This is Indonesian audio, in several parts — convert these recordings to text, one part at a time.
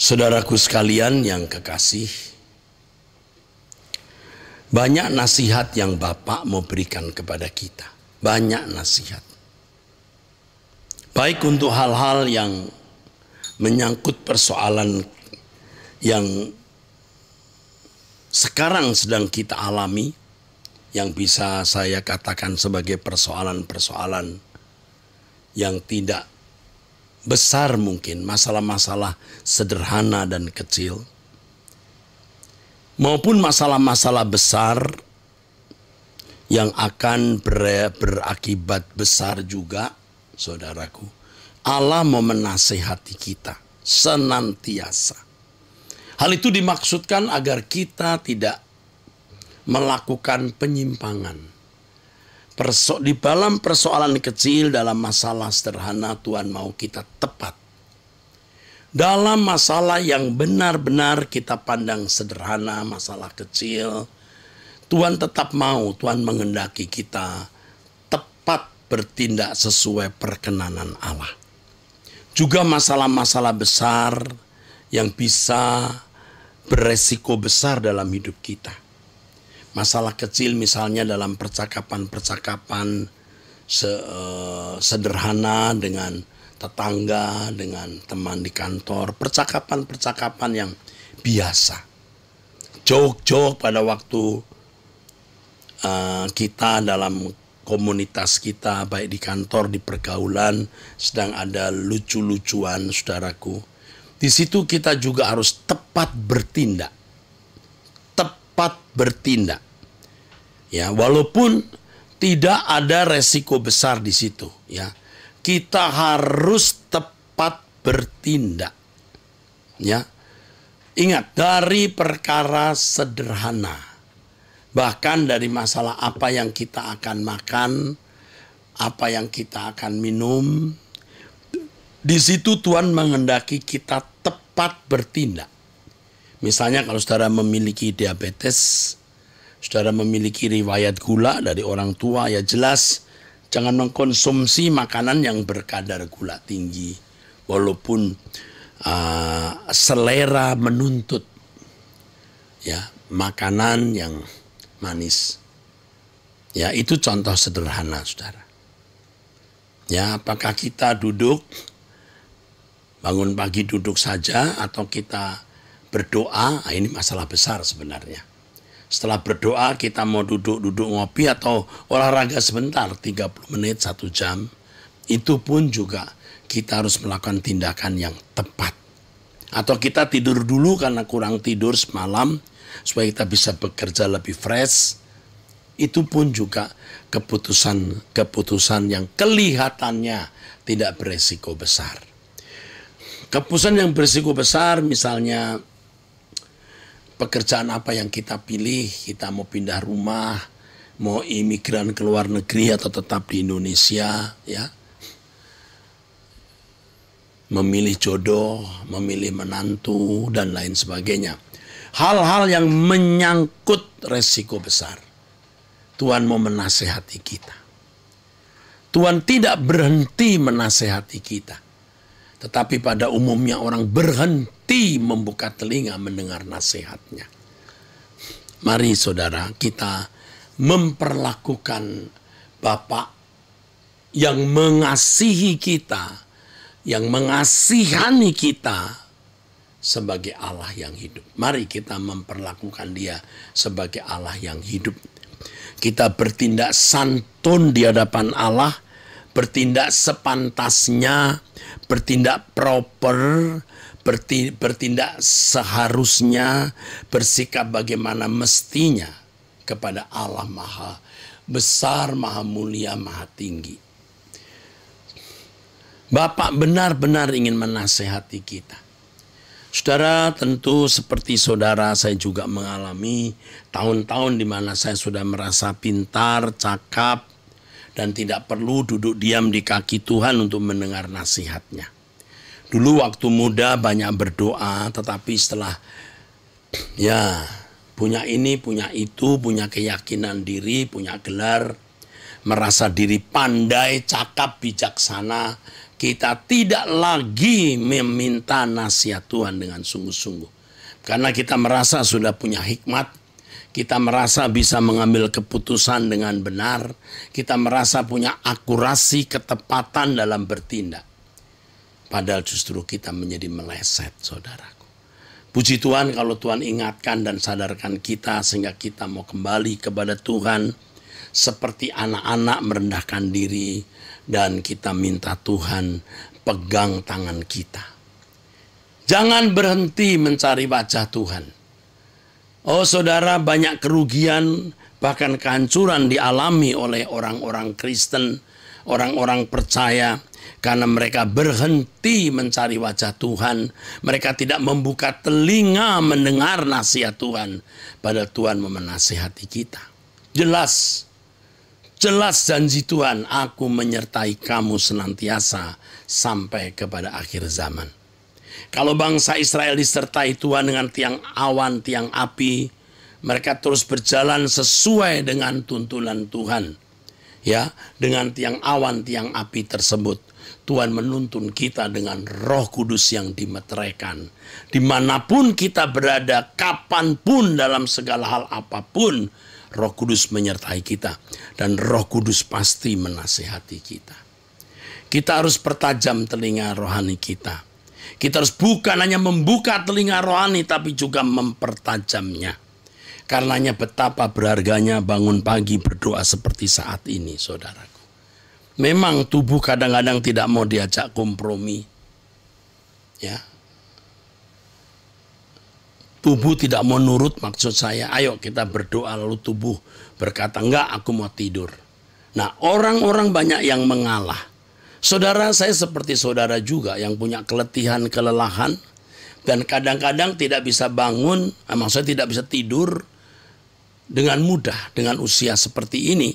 Saudaraku sekalian yang kekasih, banyak nasihat yang Bapak mau berikan kepada kita. Banyak nasihat. Baik untuk hal-hal yang menyangkut persoalan yang sekarang sedang kita alami, yang bisa saya katakan sebagai persoalan-persoalan yang tidak besar mungkin, masalah-masalah sederhana dan kecil, maupun masalah-masalah besar yang akan berakibat besar juga, saudaraku. Allah mau menasehati kita senantiasa. Hal itu dimaksudkan agar kita tidak melakukan penyimpangan. Di dalam persoalan kecil, dalam masalah sederhana, Tuhan mau kita tepat. Dalam masalah yang benar-benar kita pandang sederhana, masalah kecil, Tuhan tetap mau, Tuhan menghendaki kita tepat bertindak sesuai perkenanan Allah. Juga masalah-masalah besar yang bisa beresiko besar dalam hidup kita. Masalah kecil misalnya dalam percakapan-percakapan sederhana dengan tetangga, dengan teman di kantor. Percakapan-percakapan yang biasa. Joke-joke pada waktu kita dalam komunitas kita, baik di kantor, di pergaulan, sedang ada lucu-lucuan, saudaraku. Di situ kita juga harus tepat bertindak. Bertindak, ya, walaupun tidak ada resiko besar di situ, ya, kita harus tepat bertindak, ya. Ingat, dari perkara sederhana, bahkan dari masalah apa yang kita akan makan, apa yang kita akan minum, di situ Tuhan menghendaki kita tepat bertindak. Misalnya kalau saudara memiliki diabetes, saudara memiliki riwayat gula dari orang tua, ya jelas jangan mengkonsumsi makanan yang berkadar gula tinggi. Walaupun selera menuntut, ya, makanan yang manis. Ya, itu contoh sederhana, saudara. Ya, apakah kita duduk, bangun pagi duduk saja, atau kita berdoa? Ini masalah besar sebenarnya. Setelah berdoa kita mau duduk-duduk ngopi atau olahraga sebentar, 30 menit, 1 jam. Itu pun juga kita harus melakukan tindakan yang tepat. Atau kita tidur dulu karena kurang tidur semalam, supaya kita bisa bekerja lebih fresh. Itu pun juga keputusan yang kelihatannya tidak beresiko besar. Keputusan yang beresiko besar, misalnya pekerjaan apa yang kita pilih, kita mau pindah rumah, mau imigran ke luar negeri atau tetap di Indonesia, ya. Memilih jodoh, memilih menantu, dan lain sebagainya. Hal-hal yang menyangkut resiko besar. Tuhan mau menasehati kita. Tuhan tidak berhenti menasehati kita. Tetapi pada umumnya orang berhenti membuka telinga mendengar nasihatnya. Mari saudara, kita memperlakukan Bapa yang mengasihi kita, yang mengasihani kita sebagai Allah yang hidup. Mari kita memperlakukan Dia sebagai Allah yang hidup. Kita bertindak santun di hadapan Allah, bertindak sepantasnya, bertindak proper, bertindak seharusnya, bersikap bagaimana mestinya kepada Allah Maha Besar, Maha Mulia, Maha Tinggi. Bapak benar-benar ingin menasehati kita. Saudara, tentu seperti saudara, saya juga mengalami tahun-tahun di mana saya sudah merasa pintar, cakap, dan tidak perlu duduk diam di kaki Tuhan untuk mendengar nasihatnya. Dulu waktu muda banyak berdoa, tetapi setelah ya punya ini, punya itu, punya keyakinan diri, punya gelar, merasa diri pandai, cakap, bijaksana, kita tidak lagi meminta nasihat Tuhan dengan sungguh-sungguh. Karena kita merasa sudah punya hikmat, kita merasa bisa mengambil keputusan dengan benar, kita merasa punya akurasi, ketepatan dalam bertindak. Padahal justru kita menjadi meleset, saudaraku. Puji Tuhan kalau Tuhan ingatkan dan sadarkan kita sehingga kita mau kembali kepada Tuhan seperti anak-anak merendahkan diri dan kita minta Tuhan pegang tangan kita. Jangan berhenti mencari wajah Tuhan. Oh saudara, banyak kerugian bahkan kehancuran dialami oleh orang-orang Kristen, orang-orang percaya. Karena mereka berhenti mencari wajah Tuhan. Mereka tidak membuka telinga mendengar nasihat Tuhan. Padahal Tuhan menasihati kita. Jelas janji Tuhan, aku menyertai kamu senantiasa sampai kepada akhir zaman. Kalau bangsa Israel disertai Tuhan dengan tiang awan, tiang api, mereka terus berjalan sesuai dengan tuntunan Tuhan. Ya, dengan tiang awan, tiang api tersebut, Tuhan menuntun kita dengan Roh Kudus yang dimeteraikan. Dimanapun kita berada, kapanpun dalam segala hal apapun, Roh Kudus menyertai kita. Dan Roh Kudus pasti menasihati kita. Kita harus pertajam telinga rohani kita. Kita harus bukan hanya membuka telinga rohani, tapi juga mempertajamnya. Karenanya betapa berharganya bangun pagi berdoa seperti saat ini, saudaraku. Memang tubuh kadang-kadang tidak mau diajak kompromi. Ya. Tubuh tidak mau nurut, maksud saya. Ayo kita berdoa, lalu tubuh berkata, enggak, aku mau tidur. Nah, orang-orang banyak yang mengalah. Saudara, saya seperti saudara juga yang punya keletihan, kelelahan. Dan kadang-kadang tidak bisa bangun, maksudnya tidak bisa tidur dengan mudah, dengan usia seperti ini.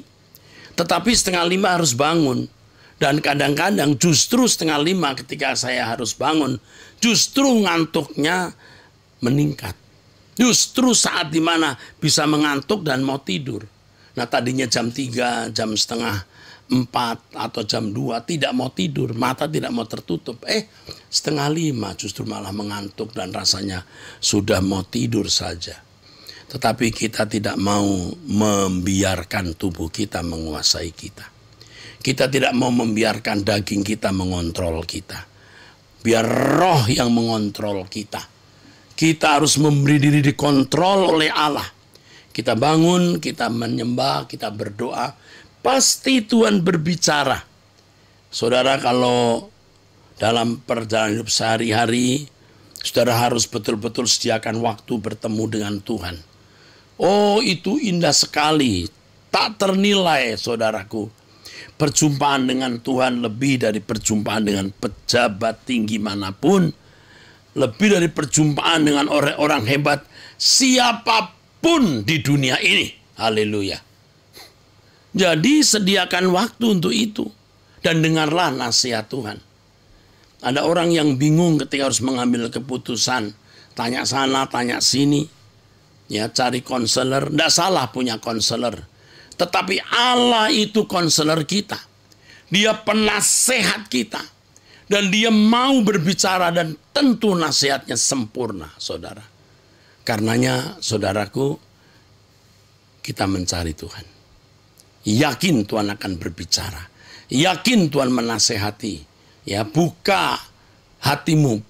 Tetapi 4:30 harus bangun. Dan kadang-kadang justru 4:30 ketika saya harus bangun, justru ngantuknya meningkat. Justru saat dimana bisa mengantuk dan mau tidur. Nah tadinya jam 3, jam 3:30 atau jam 2 tidak mau tidur. Mata tidak mau tertutup. 4:30 justru malah mengantuk dan rasanya sudah mau tidur saja. Tetapi kita tidak mau membiarkan tubuh kita menguasai kita. Kita tidak mau membiarkan daging kita mengontrol kita. Biar roh yang mengontrol kita. Kita harus memberi diri dikontrol oleh Allah. Kita bangun, kita menyembah, kita berdoa. Pasti Tuhan berbicara. Saudara, kalau dalam perjalanan hidup sehari-hari, saudara harus betul-betul sediakan waktu bertemu dengan Tuhan. Oh, itu indah sekali. Tak ternilai, saudaraku. Perjumpaan dengan Tuhan lebih dari perjumpaan dengan pejabat tinggi manapun. Lebih dari perjumpaan dengan orang-orang hebat siapapun di dunia ini. Haleluya. Jadi sediakan waktu untuk itu. Dan dengarlah nasihat Tuhan. Ada orang yang bingung ketika harus mengambil keputusan. Tanya sana, tanya sini. Ya, cari konselor. Tidak salah punya konselor. Tetapi Allah itu konselor kita. Dia penasehat kita. Dan dia mau berbicara dan tentu nasihatnya sempurna, saudara. Karenanya, saudaraku, kita mencari Tuhan. Yakin Tuhan akan berbicara. Yakin Tuhan menasehati. Ya, buka hatimu.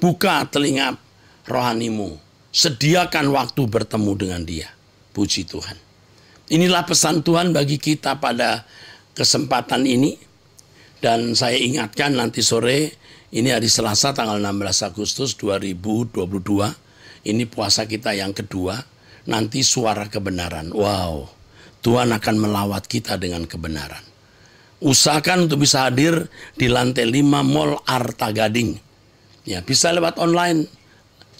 Buka telinga rohanimu. Sediakan waktu bertemu dengan dia. Puji Tuhan. Inilah pesan Tuhan bagi kita pada kesempatan ini. Dan saya ingatkan nanti sore, ini hari Selasa tanggal 16 Agustus 2022. Ini puasa kita yang kedua. Nanti suara kebenaran. Wow, Tuhan akan melawat kita dengan kebenaran. Usahakan untuk bisa hadir di lantai 5 Mall Arta Gading. Ya, bisa lewat online.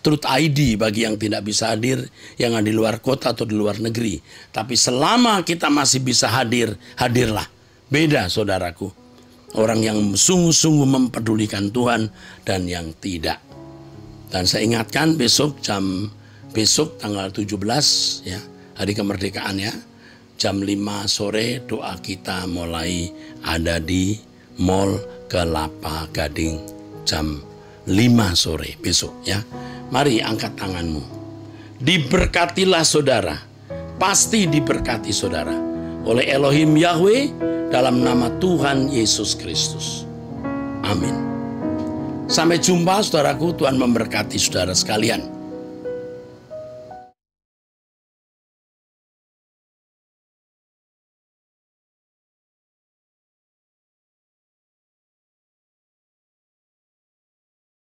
Truth ID bagi yang tidak bisa hadir, yang ada di luar kota atau di luar negeri. Tapi selama kita masih bisa hadir, hadirlah. Beda, saudaraku. Orang yang sungguh-sungguh mempedulikan Tuhan dan yang tidak. Dan saya ingatkan besok tanggal 17 ya, hari kemerdekaan ya. Jam 5 sore doa kita mulai ada di Mall Kelapa Gading jam 5 sore besok ya. Mari angkat tanganmu. Diberkatilah saudara, pasti diberkati saudara oleh Elohim Yahweh dalam nama Tuhan Yesus Kristus. Amin. Sampai jumpa saudaraku, Tuhan memberkati saudara sekalian.